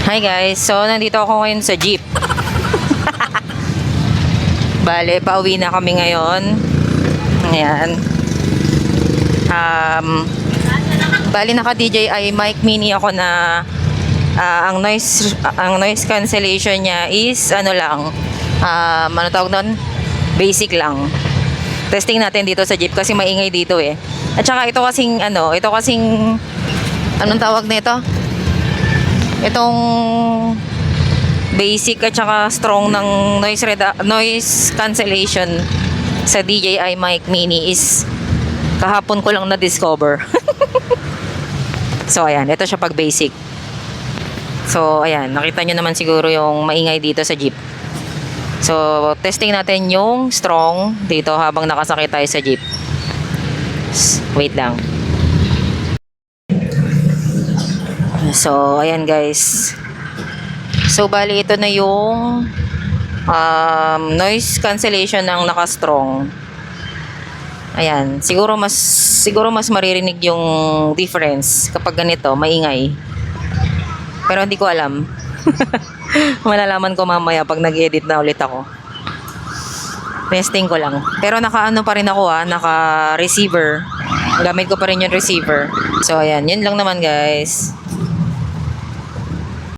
Hi guys, so nandito ako ngayon sa jeep. Bale, pauwi na kami ngayon. Ayan. Bale, naka DJI mic mini ako na ang noise cancellation niya is ano lang, ano tawag nun? Basic lang. Testing natin dito sa jeep kasi maingay dito eh. At saka ito kasing anong tawag nito? Itong basic at saka strong ng noise cancellation sa DJI mic mini is kahapon ko lang na-discover. So ayan, ito siya pag basic. So ayan, nakita nyo naman siguro yung maingay dito sa jeep. So testing natin yung strong dito habang nakasakay tayo sa jeep. Wait lang. So, ayan guys. So, bali ito na yung noise cancellation ng naka-strong. Ayan. Siguro mas maririnig yung difference kapag ganito, maingay. Pero hindi ko alam. Malalaman ko mamaya pag nag-edit na ulit ako. Testing ko lang. Pero naka-ano pa rin ako naka-receiver. Gamit ko pa rin yung receiver. So, ayan. Yun lang naman guys.